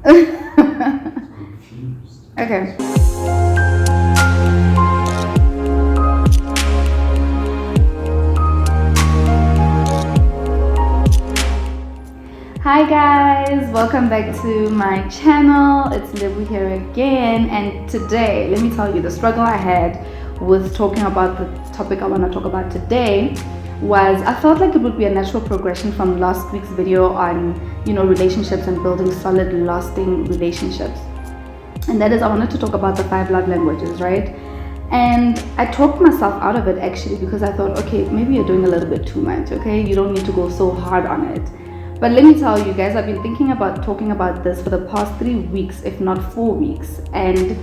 Confused. Okay. Hi guys, welcome back to my channel. It's Lebo here again, and today, let me tell you, the struggle I had with talking about the topic I want to talk about today was I felt like it would be a natural progression from last week's video on, relationships and building solid, lasting relationships. And that is, I wanted to talk about the 5 love languages, right? And I talked myself out of it actually because I thought, okay, maybe you're doing a little bit too much, okay? You don't need to go so hard on it. But let me tell you guys, I've been thinking about talking about this for the past 3 weeks, if not 4 weeks. And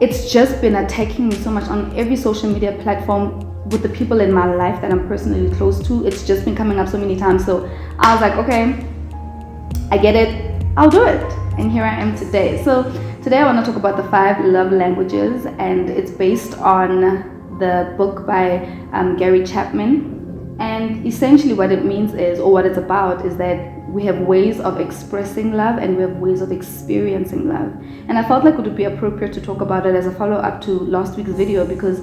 it's just been attacking me so much on every social media platform with the people in my life that I'm personally close to. It's just been coming up so many times. So I was like, okay, I get it, I'll do it. And here I am today. So today I want to talk about the 5 love languages, and it's based on the book by Gary Chapman. And essentially what it means is, or what it's about, is that we have ways of expressing love and we have ways of experiencing love. And I felt like it would be appropriate to talk about it as a follow-up to last week's video, because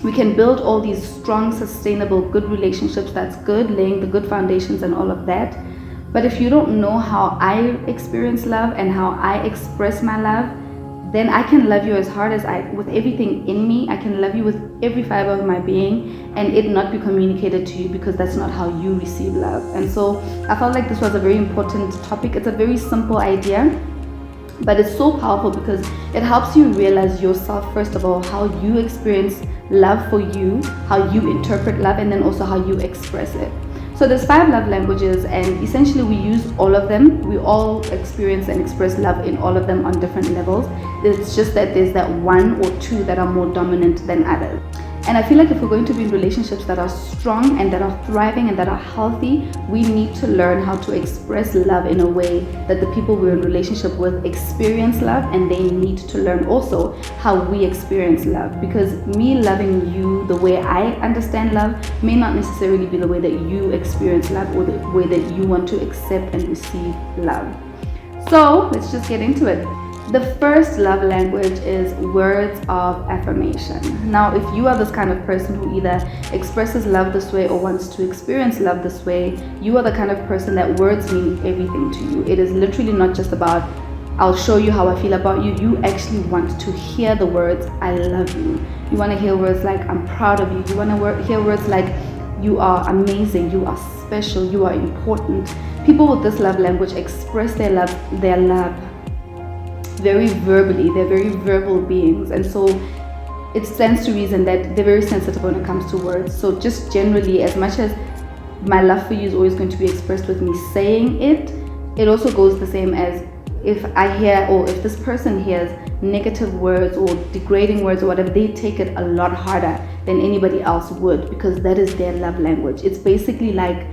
we can build all these strong, sustainable, good relationships. That's good, laying the good foundations and all of that. But if you don't know how I experience love and how I express my love, then I can love you as hard as with everything in me. I can love you with every fiber of my being and it not be communicated to you, because that's not how you receive love. And so I felt like this was a very important topic. It's a very simple idea, but it's so powerful because it helps you realize yourself, first of all, how you experience love for you, how you interpret love, and then also how you express it. So there's 5 love languages, and essentially we use all of them. We all experience and express love in all of them on different levels. It's just that there's that 1 or 2 that are more dominant than others. And I feel like if we're going to be in relationships that are strong and that are thriving and that are healthy, we need to learn how to express love in a way that the people we're in relationship with experience love, and they need to learn also how we experience love. Because me loving you the way I understand love may not necessarily be the way that you experience love or the way that you want to accept and receive love. So let's just get into it. The first love language is words of affirmation. Now, if you are this kind of person who either expresses love this way or wants to experience love this way, you are the kind of person that words mean everything to you. It is literally not just about, I'll show you how I feel about you. You actually want to hear the words, I love you. You want to hear words like, I'm proud of you. You want to hear words like, you are amazing, you are special, you are important. People with this love language express their love very verbally. They're very verbal beings, and so it stands to reason that they're very sensitive when it comes to words. So just generally, as much as my love for you is always going to be expressed with me saying it, it also goes the same as if I hear, or if this person hears negative words or degrading words or whatever, they take it a lot harder than anybody else would, because that is their love language. It's basically like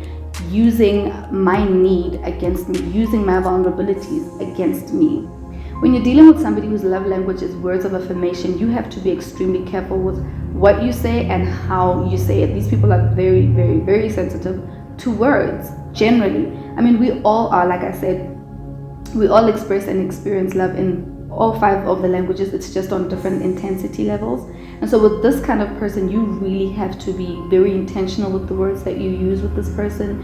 using my need against me, using my vulnerabilities against me. When you're dealing with somebody whose love language is words of affirmation, you have to be extremely careful with what you say and how you say it. These people are very, very, very sensitive to words, generally. I mean, we all are, like I said, we all express and experience love in all 5 of the languages. It's just on different intensity levels. And so with this kind of person, you really have to be very intentional with the words that you use with this person.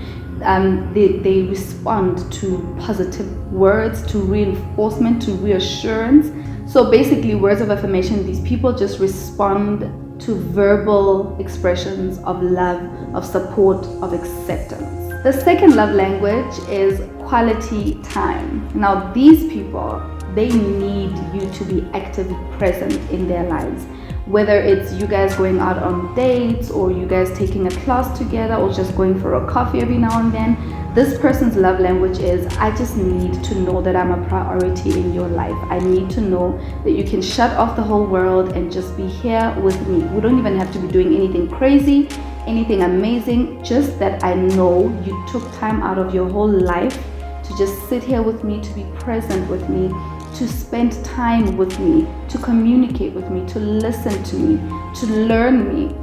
They respond to positive words, to reinforcement, to reassurance. So basically, words of affirmation, these people just respond to verbal expressions of love, of support, of acceptance. The second love language is quality time. Now, these people, they need you to be actively present in their lives. Whether it's you guys going out on dates, or you guys taking a class together, or just going for a coffee every now and then, this person's love language is, I just need to know that I'm a priority in your life. I need to know that you can shut off the whole world and just be here with me. We don't even have to be doing anything crazy, anything amazing, just that I know you took time out of your whole life to just sit here with me, to be present with me, to spend time with me, to communicate with me, to listen to me, to learn me.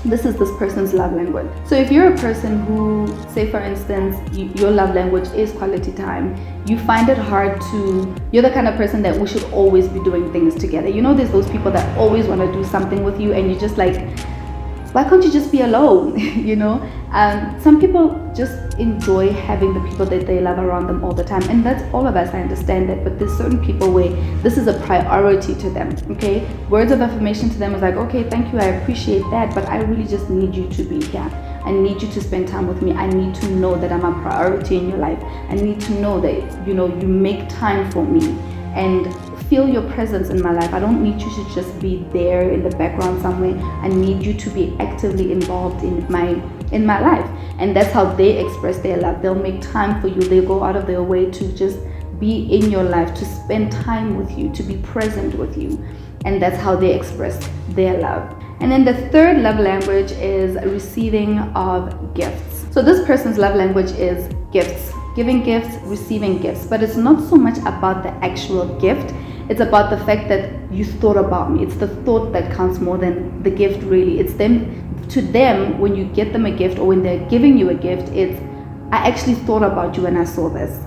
this is this person's love language. So if you're a person who, say for instance, your love language is quality time, you find it hard to, you're the kind of person that we should always be doing things together. You know, there's those people that always want to do something with you and you're just like, why can't you just be alone? You know, some people just enjoy having the people that they love around them all the time, and that's all of us, I understand that, but there's certain people where this is a priority to them. Okay, words of affirmation to them is like, okay, thank you, I appreciate that, but I really just need you to be here. I need you to spend time with me. I need to know that I'm a priority in your life. I need to know that, you know, you make time for me and feel your presence in my life. I don't need you to just be there in the background somewhere. I need you to be actively involved in my life. And that's how they express their love. They'll make time for you. They'll go out of their way to just be in your life, to spend time with you, to be present with you. And that's how they express their love. And then the third love language is receiving of gifts. So this person's love language is gifts. Giving gifts, receiving gifts. But it's not so much about the actual gift. It's about the fact that you thought about me. It's the thought that counts more than the gift, really. It's them, to them, when you get them a gift or when they're giving you a gift, it's, I actually thought about you when I saw this.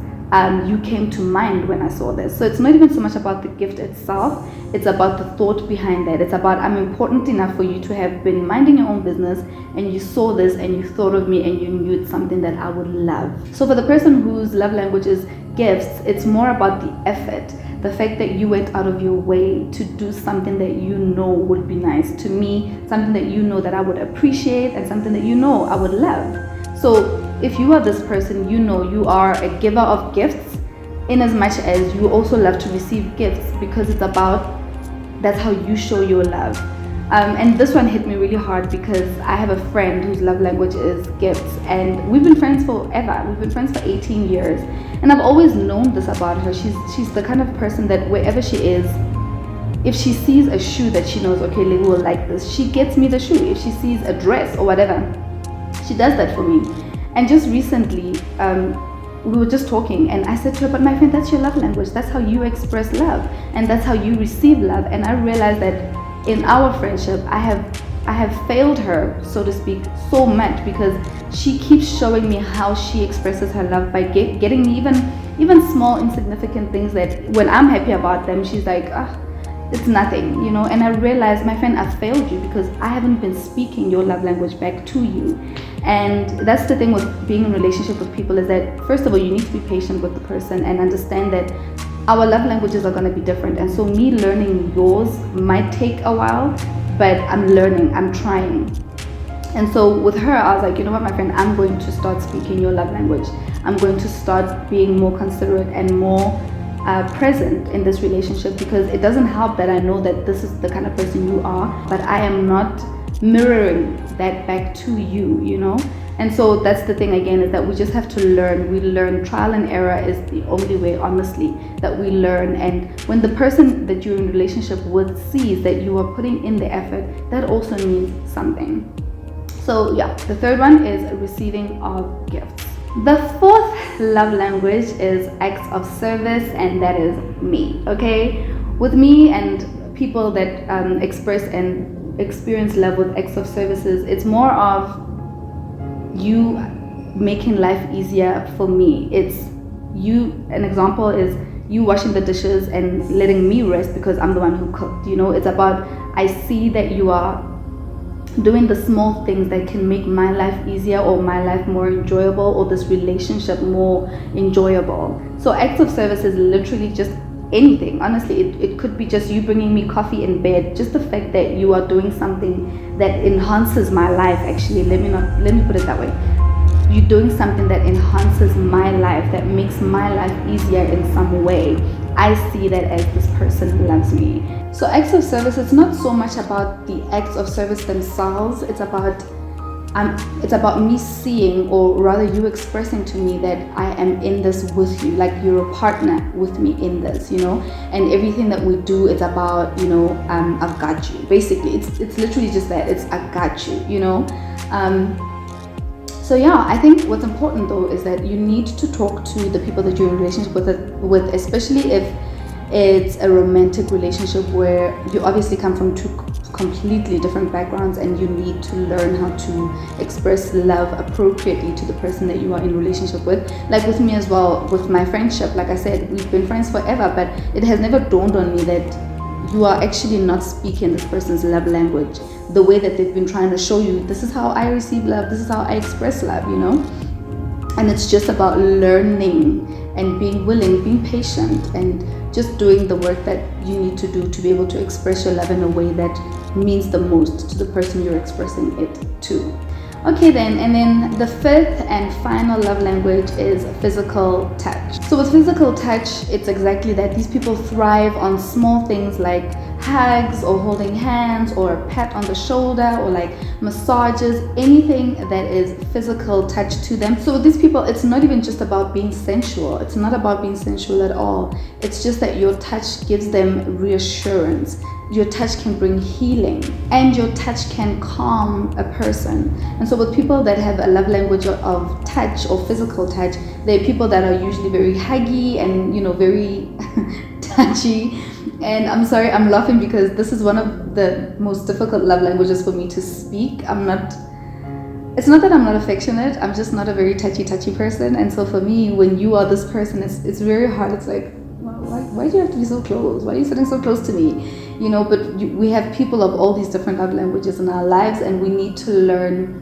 You came to mind when I saw this. So it's not even so much about the gift itself. It's about the thought behind that. It's about, I'm important enough for you to have been minding your own business and you saw this and you thought of me and you knew it's something that I would love. So for the person whose love language is gifts, it's more about the effort. The fact that you went out of your way to do something that you know would be nice to me, something that you know that I would appreciate, and something that you know I would love. So if you are this person, you know you are a giver of gifts, in as much as you also love to receive gifts, because it's about, that's how you show your love. And this one hit me really hard because I have a friend whose love language is gifts, and we've been friends forever. We've been friends for 18 years, and I've always known this about her. She's the kind of person that wherever she is, if she sees a shoe that she knows, okay, Lebo will like this, she gets me the shoe. If she sees a dress or whatever, she does that for me. And just recently, we were just talking and I said to her, but my friend, that's your love language. That's how you express love and that's how you receive love. And I realized that in our friendship, I have failed her, so to speak, so much because she keeps showing me how she expresses her love by getting me even small insignificant things that when I'm happy about them, she's like, it's nothing, you know. And I realized, my friend, I failed you because I haven't been speaking your love language back to you. And that's the thing with being in a relationship with people, is that first of all, you need to be patient with the person and understand that our love languages are going to be different. And so me learning yours might take a while, but I'm learning, I'm trying. And so with her, I was like, you know what, my friend, I'm going to start speaking your love language. I'm going to start being more considerate and more present in this relationship, because it doesn't help that I know that this is the kind of person you are, but I am not mirroring that back to you, you know. And so that's the thing again, is that we just have to learn. We learn. Trial and error is the only way, honestly, that we learn. And when the person that you're in a relationship with sees that you are putting in the effort, that also means something. So yeah, the third one is receiving of gifts. The fourth love language is acts of service, and that is me, okay? With me and people that express and experience love with acts of services, it's more of you making life easier for me. It's you, an example is you washing the dishes and letting me rest because I'm the one who cooked, you know. It's about, I see that you are doing the small things that can make my life easier or my life more enjoyable or this relationship more enjoyable. So acts of service is literally just anything. Honestly, it could be just you bringing me coffee in bed, just the fact that you are doing something that enhances my life. Actually, let me put it that way. You're doing something that enhances my life, that makes my life easier in some way. I see that as this person loves me. So acts of service, it's not so much about the acts of service themselves. It's about me seeing, or rather you expressing to me that I am in this with you, like you're a partner with me in this, you know. And everything that we do, it's about, you know, I've got you. Basically, it's literally just that. It's I got you, you know. So yeah, I think what's important though is that you need to talk to the people that you're in a relationship with, especially if it's a romantic relationship where you obviously come from two completely different backgrounds, and you need to learn how to express love appropriately to the person that you are in relationship with. Like with me as well, with my friendship, like I said, we've been friends forever, but it has never dawned on me that you are actually not speaking this person's love language the way that they've been trying to show you. This is how I receive love, this is how I express love, you know. And it's just about learning and being willing, being patient, and just doing the work that you need to do to be able to express your love in a way that means the most to the person you're expressing it to. Okay then, and then the fifth and final love language is physical touch. So with physical touch, it's exactly that. These people thrive on small things like hugs or holding hands or a pat on the shoulder or like massages, anything that is physical touch to them. So with these people, it's not even just about being sensual. It's not about being sensual at all. It's just that your touch gives them reassurance. Your touch can bring healing, and your touch can calm a person. And so with people that have a love language of touch or physical touch, they're people that are usually very huggy and, you know, very touchy. And I'm sorry, I'm laughing because this is one of the most difficult love languages for me to speak. It's not that I'm not affectionate, I'm just not a very touchy person. And so for me, when you are this person, it's very hard. It's like, why do you have to be so close? Why are you sitting so close to me? You know, but we have people of all these different love languages in our lives, and we need to learn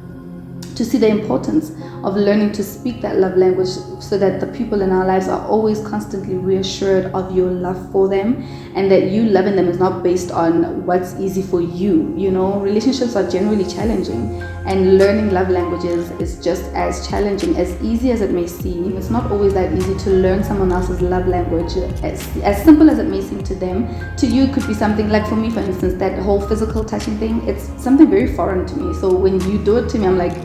to see the importance of learning to speak that love language so that the people in our lives are always constantly reassured of your love for them, and that you loving them is not based on what's easy for you. You know, relationships are generally challenging, and learning love languages is just as challenging. As easy as it may seem, it's not always that easy to learn someone else's love language. As simple as it may seem to them, to you it could be something like, for me for instance, that whole physical touching thing, it's something very foreign to me. So when you do it to me, I'm like,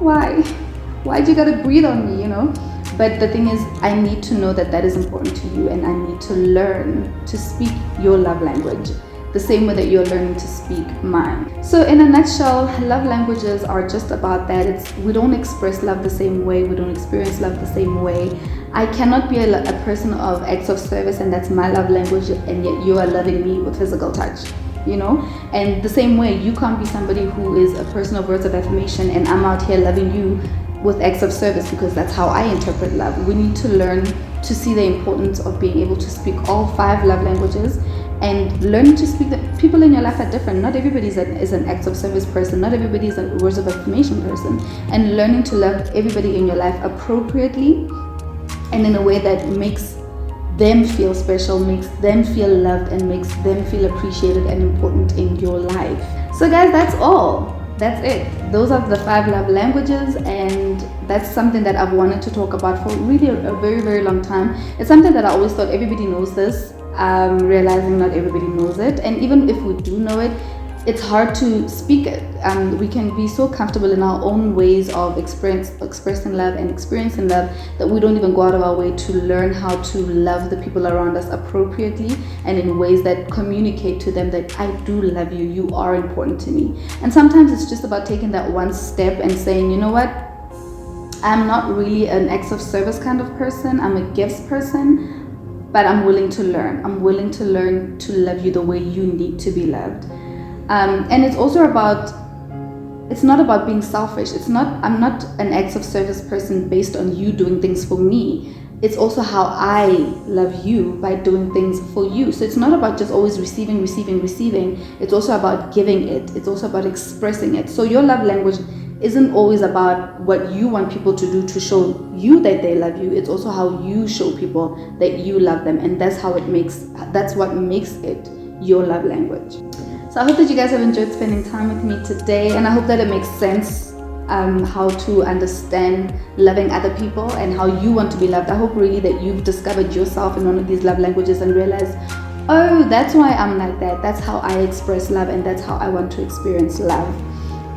why'd you gotta breathe on me, you know? But the thing is, I need to know that that is important to you, and I need to learn to speak your love language the same way that you're learning to speak mine. So in a nutshell, love languages are just about that. We don't express love the same way, we don't experience love the same way. I cannot be a person of acts of service, and that's my love language, and yet you are loving me with physical touch, you know? And the same way, you can't be somebody who is a person of words of affirmation and I'm out here loving you with acts of service, because that's how I interpret love. We need to learn to see the importance of being able to speak all 5 love languages, and learning to speak. The people in your life are different. Not everybody is an acts of service person, not everybody is a words of affirmation person, and learning to love everybody in your life appropriately and in a way that makes them feel special, makes them feel loved, and makes them feel appreciated and important in your life. So guys, that's all. That's it. Those are the 5 love languages, and that's something that I've wanted to talk about for really a very, very long time. It's something that I always thought everybody knows this, realizing not everybody knows it. And even if we do know it, it's hard to speak it. We can be so comfortable in our own ways of expressing love and experiencing love that we don't even go out of our way to learn how to love the people around us appropriately and in ways that communicate to them that I do love you, you are important to me. And sometimes it's just about taking that one step and saying, you know what, I'm not really an acts of service kind of person, I'm a gifts person, but I'm willing to learn. I'm willing to learn to love you the way you need to be loved. And it's also about, it's not about being selfish. I'm not an acts of service person based on you doing things for me. It's also how I love you by doing things for you. So it's not about just always receiving. It's also about giving it. It's also about expressing it. So your love language isn't always about what you want people to do to show you that they love you. It's also how you show people that you love them, and that's what makes it your love language. So I hope that you guys have enjoyed spending time with me today, and I hope that it makes sense how to understand loving other people and how you want to be loved. I hope really that you've discovered yourself in one of these love languages and realized, oh, that's why I'm like that. That's how I express love, and that's how I want to experience love.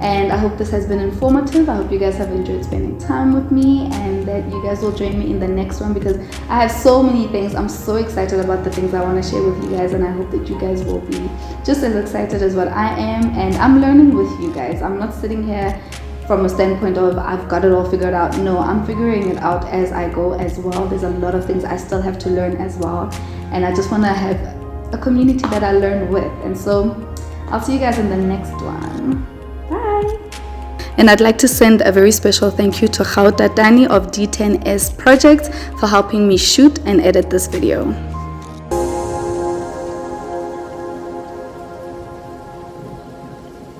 And I hope this has been informative. I hope you guys have enjoyed spending time with me, and that you guys will join me in the next one, because I have so many things. I'm so excited about the things I want to share with you guys, and I hope that you guys will be just as excited as what I am. And I'm learning with you guys. I'm not sitting here from a standpoint of I've got it all figured out. No, I'm figuring it out as I go as well. There's a lot of things I still have to learn as well, and I just want to have a community that I learn with. And so I'll see you guys in the next one. Bye. And I'd like to send a very special thank you to Dani of D10S Project for helping me shoot and edit this video.